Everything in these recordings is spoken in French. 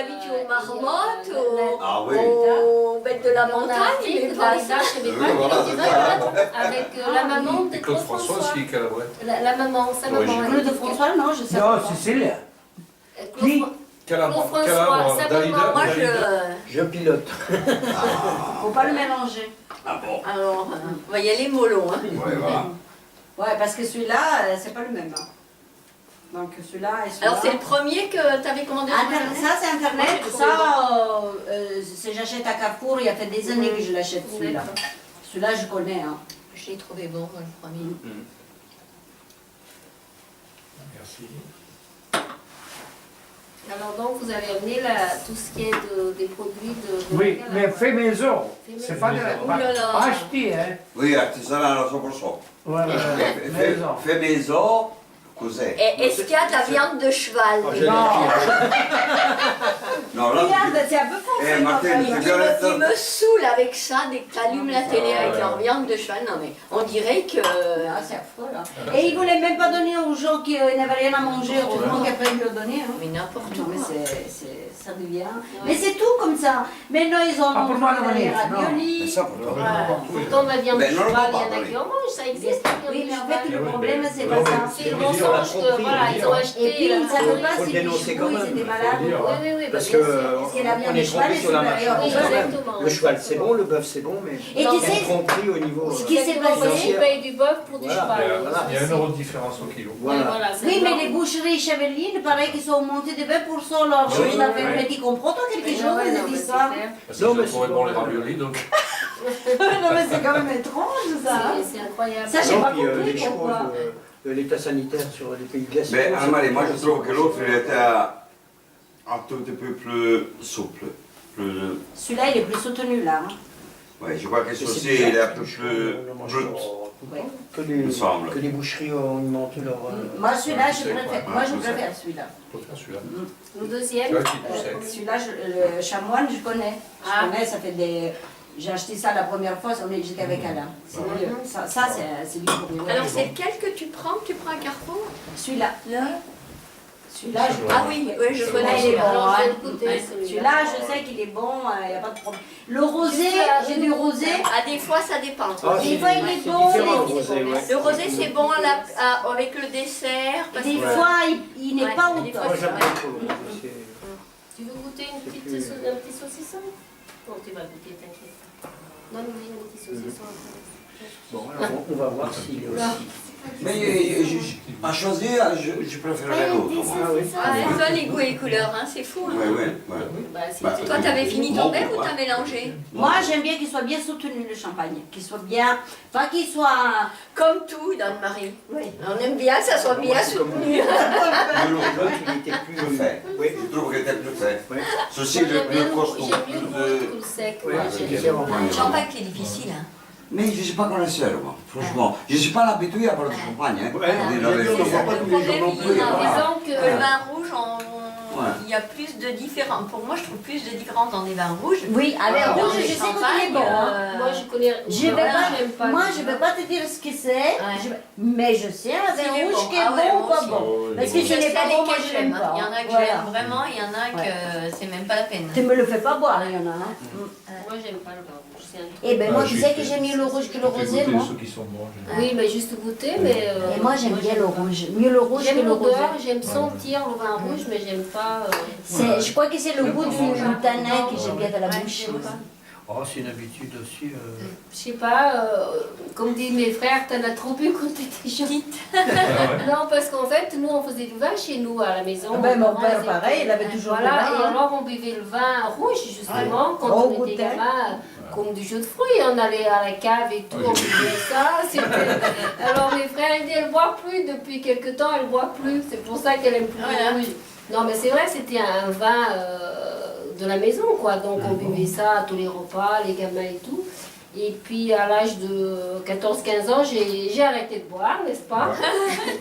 habitué aux marmottes, Ah oui. aux bêtes de la montagne, mais pas ça. Avec la maman de Et Claude François aussi, Calavouette. La maman, sa maman. Claude François, non, je sais Non, pas. Cécile. Claude Calabre, François, sa Dalida. maman. Moi, Je pilote. Faut pas le mélanger. Ah bon. Alors, on va y aller mollo, hein. Ouais, voilà. Ouais, parce que celui-là, c'est pas le même. Hein. Donc celui-là et celui-là. Alors, c'est le premier que tu avais commandé sur Internet? Ça, c'est Internet. Ouais, j'ai trouvé Ça, j'achète à Carrefour. Il y a fait des années que je l'achète, celui-là. Celui-là, je connais. Hein. Je l'ai trouvé bon, le premier. Merci. Alors donc vous avez amené tout ce qui est des produits de Oui, la mais Calavouette. fait maison. Fait C'est maison. pas de Oh là là. pas acheté, hein. Oui, artisanal à 100%. Voilà, Fait maison. fait maison, cos'è? Et est-ce qu'il y a de la viande de cheval? Non, là, Regarde, c'est un peu foncé. Eh, Martine, quand tu même. viens Il me saoule avec ça dès que tu allumes la télé avec leur viande de cheval. Non mais on dirait que... Ah, c'est affreux, là. Et ils ne voulaient même pas donner aux gens qui n'avaient rien à manger. Heureusement qu'après, ils le donnaient. Hein. Mais n'importe Non, mais quoi. ça devient. Mais c'est tout comme ça. Maintenant, ils ont Ah, pour moi, non, les non. Mais raviolis. ça pour toi. Pourtant la viande de Ben, non, cheval, non, il y en a non, qui en mangent, ça existe la viande Oui, de mais en cheval. fait, le oui, problème, mais- c'est oui, pas oui. ça. C'est le mensonge que voilà, ils ont acheté. Et puis, ils ne savaient pas Faut si le les dénoncer chevaux, quand ils même, étaient faut le malades dire. ou pas. Oui, oui, Parce bien que sûr. Parce que la viande on de est cheval trompé est sur la supérieure marche. au Oui, bœuf. exactement. Le cheval c'est bon, le bœuf c'est bon, mais Et Non, tu mais- sais, compris au niveau. ce qui s'est Quelquefois, passé. ils payent du bœuf pour du Voilà. cheval. Il y a 1 euro de différence au kilo. Voilà. Voilà. C'est Oui, mais énorme. les boucheries chevelines, pareil qu'ils sont montés de 20% leur Oui, chose oui, d'affaires. oui. Mais tu comprends, toi, quelque chose, Ouais, non, cette mais histoire? c'est clair. Parce Non, qu'ils mais ont trouvé c'est bon bon. les raviolis, donc... Non, mais c'est quand même étrange, ça. hein. C'est incroyable. Ça, j'ai Non, pas puis compris les choses, pourquoi. l'état sanitaire sur les pays glacés. Mais c'est Anne-Marie, moi pas je trouve que l'autre il possible. était un tout petit peu plus souple. Plus, Celui-là, il est plus soutenu, là. hein. ouais, je crois que Mais c'est ceci bizarre il est un que peu les chevaux plus ne mangent brut. pas tout le Ouais. temps. Que Il me semble. les boucheries ont augmenté leur. Moi, celui-là, je sais préfère. quoi. Moi, je Ah, préfère celui-là. Faut faire celui-là. Le deuxième. Tu vois qu'il est plus sec. Celui-là, le chamoine, je connais. Je Ah. connais, ça fait des. J'ai acheté ça la première fois, j'étais avec Alain. C'est mieux. Ça, c'est du pour Alors c'est lequel que tu prends à Carrefour? Celui-là. Là. Celui-là, je Ah oui, oui, je Celui-là, connais. il est bon. Alors, je vais hein. le goûter, celui-là. Celui-là, je sais qu'il est bon, il n'y a pas de problème. Le rosé, j'ai du rosé. Ah, des fois ça dépend. Ah, Des c'est fois, il est c'est bon, différent, des- le rosé, ouais. Le rosé c'est bon avec le dessert. Parce Des que... fois, il n'est Ouais, pas au des top. fois, Moi j'aime beaucoup le rosé, c'est- Tu veux goûter une petite plus- un petit saucisson? Non, tu vas goûter, t'inquiète. Donne-lui un petit saucisson. Bon, alors on va voir s'il est aussi. Mais à choisir, je préférerais l'autre. moi. Ah oui. Ah, c'est ça les goûts et les couleurs, hein, c'est fou. Hein. Ouais, ouais, ouais. Bah, si Bah, tu- Toi t'avais fini ton verre ou t'as mélangé? Moi, j'aime bien qu'il soit bien soutenu, le champagne. Qu'il soit bien. Pas qu'il soit. Comme tout, Anne-Marie. Oui. On aime bien que ça soit bien soutenu. L'autre, il était plus. Plus fait. Oui. Je trouve qu'il était plus fait. Ouais. Ceci Moi, le j'aime bien plus costaud. j'aime mieux le rose plus que le sec. Ouais, moi, c'est j'aime différent. Le champagne qui est difficile. Hein. Mais je ne suis pas connaisseur, moi, franchement. Je ne suis pas habitué à boire du champagne. Hein. Ouais, Pour dire la on vérité. ne voit pas Le tous les jours problème, non il plus. est en voilà. disant que le Ouais. vin rouge, Ouais. il y a plus de différence. Pour moi, je trouve plus de différence dans les vins rouges. Oui, avec Ah, rouge, Dans les je sais qu'il est champagnes, bon. hein. Moi, je connais. Je vais Voilà, pas, j'aime pas. moi, je ne vais pas te dire ce que c'est, mais je sais un S'il vin est rouge bon. qui est Ah ouais, bon ou moi pas aussi. bon. Oh, Parce oui. que je n'ai sais pas bon, moi lesquels je l'aime j'aime. pas. Il y en a que Voilà. j'aime vraiment, il y en a que c'est même pas la peine. Tu me le fais pas boire, il y en a. Hein. Moi, j'aime pas le vin rouge. C'est un truc. Eh ben moi, Ah, tu j'ai sais que fait- j'aime mieux le rouge que le J'ai rosé, goûté moi. ceux qui sont bons. Oui, mais juste goûter, mais. Et moi, j'aime bien le rouge. Mieux le rouge que J'aime le rosé. l'odeur, j'aime sentir le vin rouge, mais j'aime pas. Je crois que c'est le goût du tanin que j'aime bien dans la bouche. j'aime pas. Oh, c'est une habitude aussi. Je sais pas, comme disent mes frères, t'en as trop bu quand t'étais jeune. Non, parce qu'en fait, nous, on faisait du vin chez nous à la maison. Ah ben, mon parents, père, ils pareil, étaient- il avait toujours Voilà, du vin, et hein. alors on buvait le vin rouge, justement, quand Au on goûter. était gamin, comme du jus de fruits. On allait à la cave et tout, on buvait ça. Alors mes frères, ils disaient, elle ne boit plus depuis quelque temps, elle ne boit plus. C'est pour ça qu'elle aime plus Voilà. le rouge. Non, mais c'est vrai, c'était un vin de la maison, quoi. Donc on buvait ça à tous les repas, les gamins et tout. Et puis à l'âge de 14-15 ans, j'ai arrêté de boire, n'est-ce pas?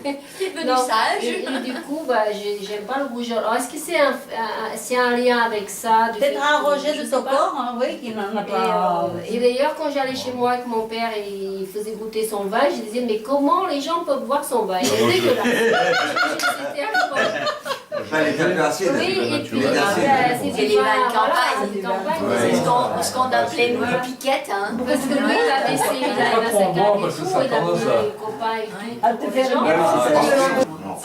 T'es devenu Non, sage. et du coup, bah, j'aime pas le rouge. Alors est-ce que c'est un lien avec ça? du fait Peut-être un que- Roger je de sais pas. Tocor, hein, oui, qui n'en a Et, pas. et d'ailleurs, quand j'allais chez moi avec mon père et il faisait goûter son vin, je disais, mais comment les gens peuvent boire son vin? Il est dégueulasse. C'était affreux. Elle était un peu assiette. Oui, et puis Elle était assiette. c'est C'est les vins de campagne. c'est des campagnes. Ouais. C'est ce qu'on appelait nous les piquettes. Hein. Parce que lui, il avait ses il a Pas trop 50 bon, et parce que tout, ça il a commence pris à- les copains et tout. Ah, te faire Genre, bien, c'est ça.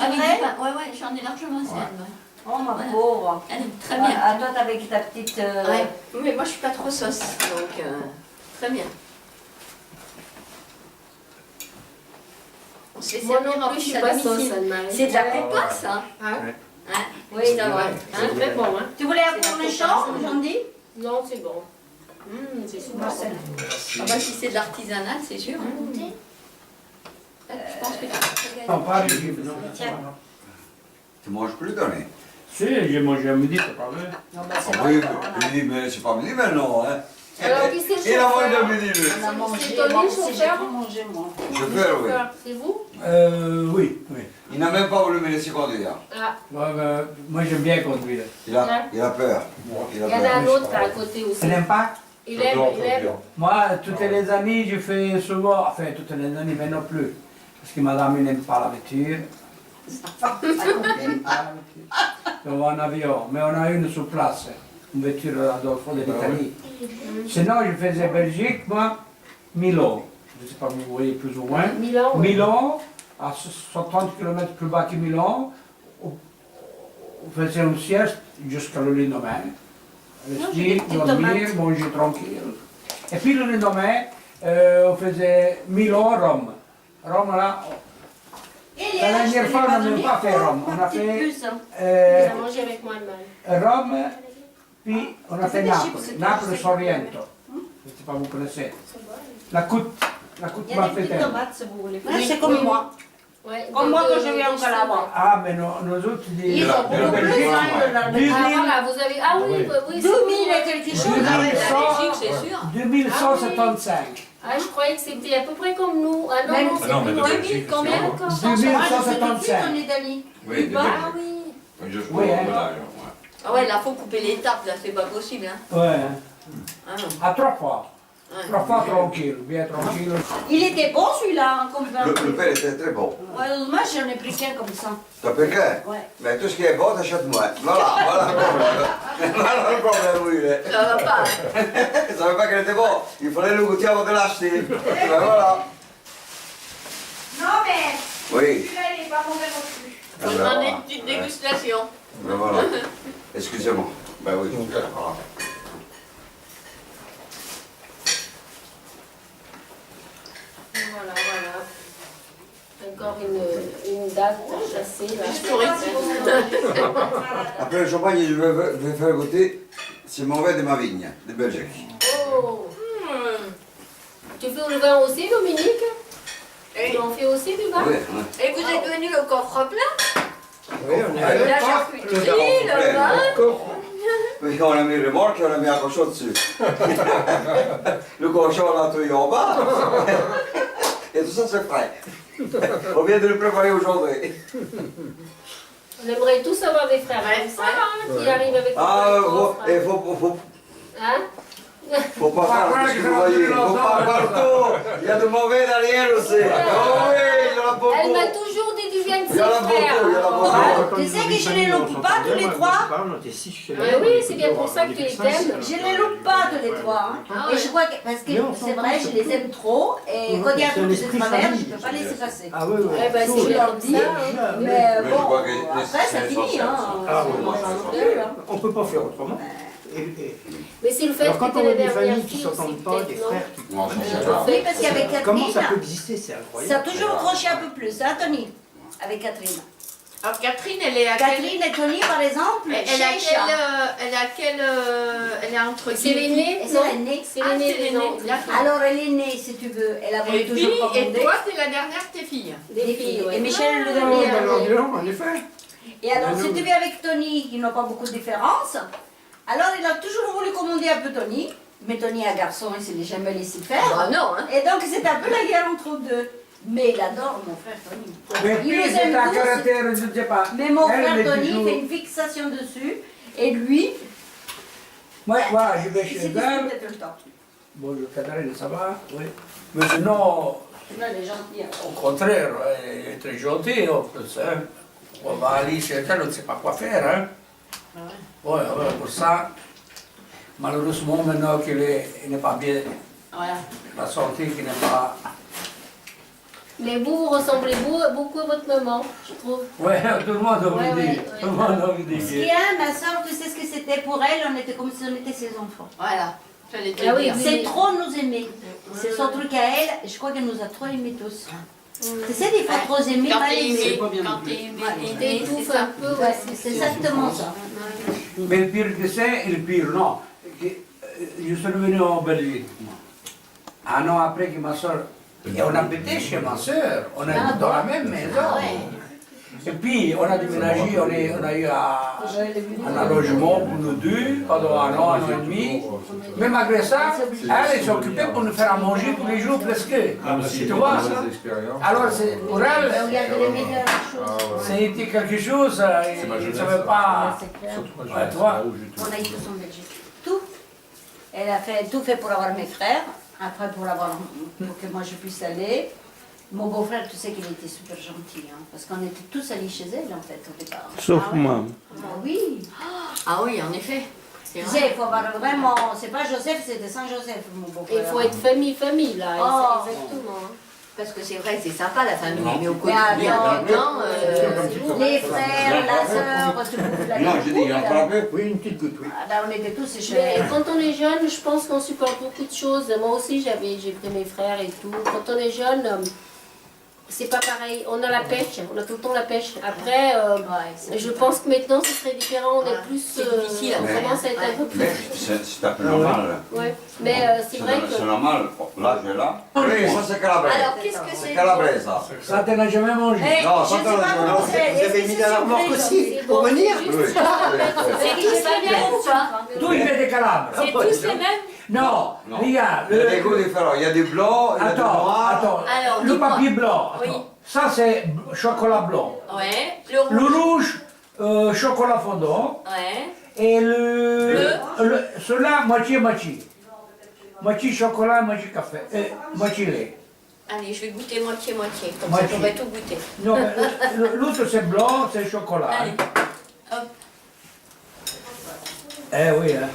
Avec vrai du pain. Ouais, j'en ai largement assez. Ouais. Oh ma pauvre. Elle est très bien. Ah, toi, t'avais ta petite. Ouais. Mais moi, je suis pas trop sauce, donc très bien. On se fait Moi servir non en plus, je plus suis à pas domicile. sauce, Anne-Marie. C'est de la coupasse, hein. Hein? Hein. Oui, C'est vrai. C'est très bon, hein? Tu voulais un cornichon, j'en dis? Non, c'est bon. C'est super. Marcel. Ah bah, si c'est de l'artisanal, c'est sûr. Hein. Je pense que tu Non, pas les livres, non. Tiens. Tu manges plus, Tony? Si, j'ai mangé à midi, c'est pas vrai. Non, bah, Ah c'est oui, vrai. oui, mais c'est pas midi maintenant, hein. Alors, qui c'est le Il a mangé chauffeur? à midi, lui. On a mangé, C'est Tony, moi le aussi, j'ai chauffeur pas mangé, moi. Chauffeur, oui. C'est vous? Oui, oui. Il n'a même pas voulu me laisser conduire. Ah, Moi, j'aime bien conduire. Il a peur. Il a il y en a peur. un autre à côté aussi. Tu n'aimes pas? Il aime, il aime. Moi, toutes les années, je fais souvent, enfin, toutes les années, mais non plus. Parce que madame, elle n'aime pas la voiture. Elle n'aime pas la voiture. On va en avion, mais on a une sur place, une voiture Adolfo de l'Italie. Sinon, je faisais Belgique, moi, Milan. Je ne sais pas, vous voyez plus ou moins. Milan, oui. Milan, à 130 km plus bas que Milan, on faisait une sieste jusqu'à le lendemain. j'ai des Rester, petites dormir, tomates. manger tranquille. Et puis le lendemain, on faisait Milan-Rome. Rome, là, Et la dernière fois, on n'a même pas fait Rome. On a fait. fait Plus, hein. euh, Il a mangé avec moi, Anne-Marie. Rome, puis on a fait des Naples. chips, c'est Naples tout, Sorrento. Je ne sais pas, vous connaissez. La côte Il y a des petites malfitaine. tomates, si vous voulez. Oui, C'est comme oui, moi. Ouais, Comme moi, de- quand je viens au de- Calabre. Ah, mais nous autres, Ils la- ont de la beaucoup plus Belgique, loin ouais. de la Ah 2000, voilà, vous avez... Ah oui, oui, 2000 et quelque chose. Ah ouais, 2100, la Belgique, c'est sûr. 2175. Ah, je croyais que c'était à peu près comme nous. Ah non, Même- non, Ah non, mais c'est de plus loin. Belgique, Combien c'est encore? 2175. en Italie. Oui, de Ah Belgique. oui. Je Oui, hein. voilà, ouais. Ah ouais, là, faut couper l'étape, là, c'est pas possible. Hein. Ouais, Ah non. à 3 fois. Ouais. 3 fois tranquille, bien tranquille. Il était bon celui-là, hein, comme vin. Le père était très bon. Ouais, moi j'en ai pris qu'un comme ça. T'as pris qu'un? Ouais. Mais tout ce qui est bon, t'achètes-moi. Voilà, voilà le problème. Voilà le problème, oui. Ça va pas. Je savais pas qu'elle était bon. Il fallait le goûter avant de l'acheter. Ben voilà. Non mais Oui. celui-là il est pas mauvais non plus. Faut Ben demander voilà. une petite dégustation. Ben voilà. Excusez-moi. Ben oui. Voilà. Voilà, voilà. Encore une date chassée là. Juste pour être Après le champagne, je vais faire goûter. C'est mauvais de ma vigne, de Belgique. Oh. Tu fais le vin aussi, Dominique? Et, Tu en fais aussi du vin? Oui, oui. et vous êtes venu le coffre plein? Oui, on est La charcuterie, le vin. Parce qu'on a mis le remorque et on a mis un cochon dessus. Le cochon, on l'a tué en bas. Et tout ça, c'est frais. On vient de le préparer aujourd'hui. On aimerait tous avoir des frères Ouais, comme ça, ouais. hein, qui arrivent avec Ah, un faut, coffre. et faut Hein? pas faire tout ce que vous voyez. Faut pas voir tout. Il y a de mauvais derrière aussi. Oh oui, il y en a beaucoup. Elle m'a toujours dit du bien de ses Il y en a beaucoup, il y en a beaucoup. frères. Tu sais que je les loupe pas tous les trois. Oui, c'est bien pour ça que tu les aimes. Je les loupe pas tous les trois. Hein. Ah Et ouais. je crois que, parce que Non, c'est vrai, je les aime trop. Et quand il y a un truc de travers, je peux pas laisser passer. Ah oui, oui. Eh ben, Je c'est leur comme dis, ça, hein. mais Mais je bon, crois que après ça c'est finit. Hein. Ah oui, On oui. change plus, hein. On ne peut pas faire autrement. Mais c'est le fait Alors que quand t'es on la a des dernière familles qui fille s'entendent aussi, pas, des peut-être, non? frères qui... Non, c'est ça. Oui, parce qu'avec Comment ça peut Catherine, exister, c'est ça a incroyable. toujours accroché un peu plus, hein, Tony? Avec Catherine. Alors Catherine, elle est à quel... Catherine et Tony, par exemple, Elle a chez quel... Chat. Elle a quel... Elle est entre C'est l'aînée? Et c'est Non, l'aînée. c'est Ah, l'aînée c'est des l'aînée, ans. d'accord. Alors elle est née, si tu veux, elle a Et toujours puis, pas et fondé. toi, c'est la dernière de tes filles. Des filles, ouais. Et Michel le Oh, dernier. ben alors, dis donc, en effet. Et alors, si tu vis avec Tony, qui n'a pas beaucoup de différence, alors il a toujours voulu commander un peu Tony, mais Tony est un garçon, il ne s'est jamais laissé faire. Ah non, hein. Et donc c'est un peu la guerre entre eux deux. Mais il adore mon frère Tony. Mais Il puis, les c'est aime un tous. caractère, je ne sais pas. Mais mon Elle, frère mais Tony toujours- fait une fixation dessus, et lui, Moi, voilà, je vais il chez s'est elle. disputé tout le temps. Bon, le Catherine, ça va, oui. Mais sinon, Là, elle est gentille. Hein. au contraire, elle est très gentille en plus. Hein. On va aller chez elle, on ne sait pas quoi faire. Hein. Ouais, pour ça, malheureusement, maintenant qu'il n'est pas bien, Voilà. la santé qui n'est pas. Mais vous ressemblez beaucoup à votre maman, je trouve. Ouais, tout le monde a envie de Ouais, dire. ouais, Tout le monde a envie de Ce qu'il y dire. a, ma soeur, tu sais ce que c'était pour elle, on était comme si on était ses enfants. Voilà. J'allais te Ah oui, dire. oui. C'est trop nous aimer. C'est son truc à elle, je crois qu'elle nous a trop aimés tous. Tu sais, des fois, trop aimer, Quand mal t'es aimer. aimé, quand t'es aimé, c'est T'étouffes ça. un peu, Ouais, ouais. c'est exactement ça. Mais le pire que c'est, le pire, non. Je suis revenu en Belgique. Un an après que ma soeur. Et on habitait chez ma soeur. On est dans la même maison. Et puis, on a déménagé, on a eu un logement pour nous deux pendant un an et demi. Mais malgré ça, elle s'est occupée pour nous faire à manger tous les jours presque. Tu vois ça? Alors, pour elle, Regarde les meilleures choses. c'était quelque chose, elle ne savait pas. C'est clair. Ouais, tu vois. On a eu tout en Belgique. Tout. Elle a fait tout fait pour avoir mes frères. Après, pour que moi je puisse aller. Mon beau-frère, tu sais qu'il était super gentil, hein, parce qu'on était tous allés chez elle en fait au départ. Sauf moi. Ah oui. Ah oui, en effet. C'est Tu vrai. sais, il faut avoir vraiment. C'est pas Joseph, c'était Saint-Joseph, mon beau-frère. Il faut être famille, là. Oh. Exactement. Parce que c'est vrai, c'est sympa la famille, mais au Mais quotidien, alors, maintenant, les frères, la sœur, tu peux la Non, j'ai dit, il en là. frappé. Oui, une petite goutte, oui. Ah, là, on était tous chez Mais elle. quand on est jeune, je pense qu'on supporte beaucoup de choses. Moi aussi, j'ai pris mes frères et tout. Quand on est jeune, c'est pas pareil. On a la pêche, on a tout le temps la pêche. Après, je pense que maintenant, ce serait différent. On est plus. C'est difficile, on mais- commence à être un peu plus. Mais c'est un peu normal. Ouais. Mais c'est vrai C'est que. normal. Là, j'ai là. Oui, ça c'est Calabrese. Alors, qu'est-ce que C'est c'est Calabrese, ça. Ça, tu n'as jamais mangé. Eh, Non, je ça, sais t'as pas raison. comment Vous c'est. Est-ce avez que mis c'est dans la surprise remorque aussi, C'est pour bon, venir. c'est Oui. juste- C'est tous les mêmes ou pas Tout il fait des calabres. C'est tous les mêmes. Non, Non. regarde. Il y a des goûts différents. Il y a du blanc, il y a du noir. Attends. Alors, Le dis-moi. papier blanc. Oui. Attends. Ça, c'est chocolat blanc. Ouais. Le rouge, chocolat fondant. Ouais. Et celui-là, moitié-moitié. Moitié chocolat, moitié café. Moitié lait. Allez, je vais goûter moitié-moitié. Comme Moitié. ça, j'aurai tout goûté. Non, l'autre, c'est blanc, c'est chocolat. Allez. Hein. Hop. Eh oui, hein.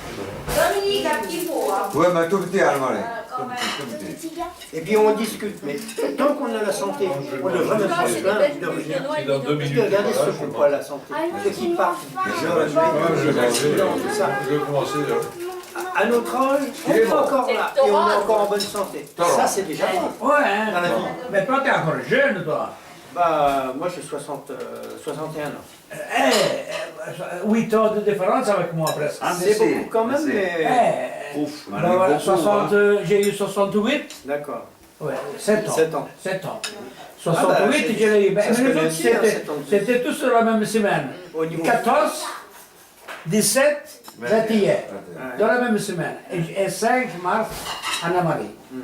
Dominique, un petit mot. Hein. Oui, mais tout petit, Anne-Marie. Quand même. Tout petit. Et puis on discute, mais tant qu'on a la santé, on devrait même pas se plaindre de rien. C'est dans 2 Parce minutes. que regardez voilà, ceux je qui n'ont vais pas la santé, ceux qui partent. je vais manger, je vais commencer. À notre âge, on est encore là et on est encore en bonne santé. Ça, c'est déjà bon Ouais, hein. dans la vie. Mais toi, t'es encore jeune, toi. Bah, moi j'ai 61 ans. 8 ans de différence avec moi, presque. Ah, mais C'est si, beaucoup quand même, mais mais. Ouf, on a Alors, eu voilà, beaucoup, 60, hein. j'ai eu 68. D'accord. Ouais, 7 ans. 7 ans. 7 ans. Ah bah, 68, c'est- j'ai eu. Ben, ça se mais les connaît autres, aussi, hein, c'était 7 ans de plus. c'était tous sur la même semaine. Au niveau. 14, 17, 21. Ouais. Dans la même semaine. Et 5 mars, Anna-Marie. Mhm.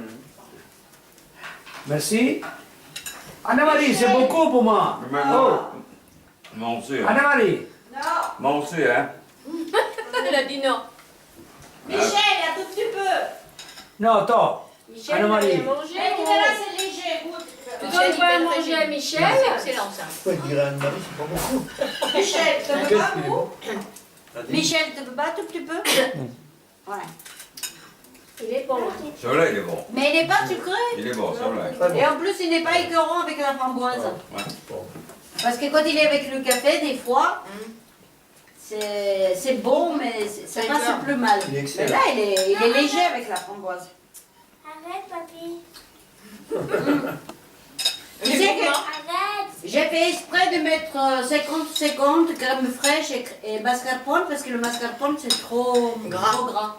Merci. Anna-Marie, c'est beaucoup pour moi. Mais Oh, moi, moi aussi, hein. Anna-Marie. Moi aussi, hein. Elle a dit non. Michel, un tout petit peu. Non, attends. Michel, Anna-Marie. il va manger. Mais là, c'est léger, goûte. Tu dois pas manger à Michel. C'est excellent ça. Faut dire à Anne-Marie, c'est pas beaucoup. Michel, tu veux pas, qu'il est vous bon. Michel, tu veux pas un tout petit peu Ouais. Il est bon. C'est vrai, il est bon. Mais il n'est pas sucré. Il est bon, c'est vrai. Très bon. Et en plus, il n'est pas écœurant avec la framboise. Ouais. Parce que quand il est avec le café, des fois, c'est bon, mais ça C'est passe clair. plus mal. Il est Mais excellent. là, il est léger avec la framboise. Arrête, papy. Tu sais que j'ai fait exprès de mettre 50-50 crème fraîche et mascarpone parce que le mascarpone c'est trop Gras. trop gras.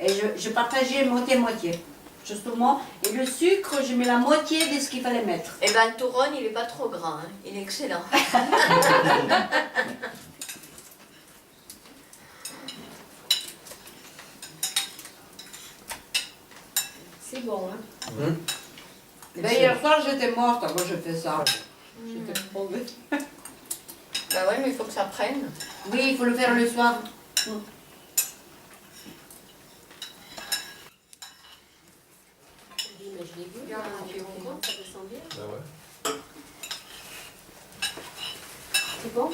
Et je partageais moitié-moitié, justement. Et le sucre, je mets la moitié de ce qu'il fallait mettre. Eh ben, le touron, il est pas trop gras. Hein. Il est excellent. C'est bon, hein. Ben, hier soir, j'étais morte quand je fais ça. J'étais crevée. Bah ouais, mais il faut que ça prenne. Oui, il faut le faire le soir. Mais je l'ai vu. Regarde, là, c'est bon. ça descend bien. Ah ouais. bon.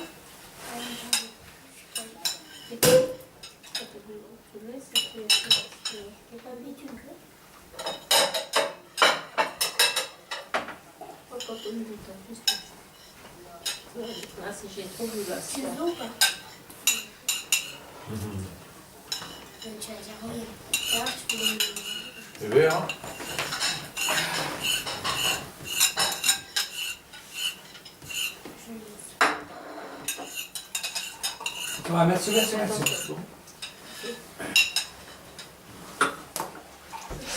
Là, si j'ai trop vu là. Ciseaux ou pas? Tu vas dire oui. Là, tu peux... C'est vert, hein? Ouais, merci, merci, merci.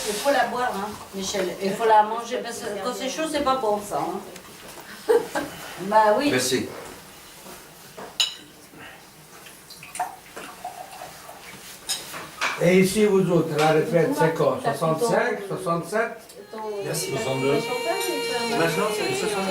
Il faut la boire, hein, Michel. Il faut la manger parce que quand c'est chaud, c'est pas bon ça. Hein. Bah oui. Merci. Et ici, vous autres, la retraite, c'est quoi? 65, 67? Merci. 62. Maintenant, c'est 62.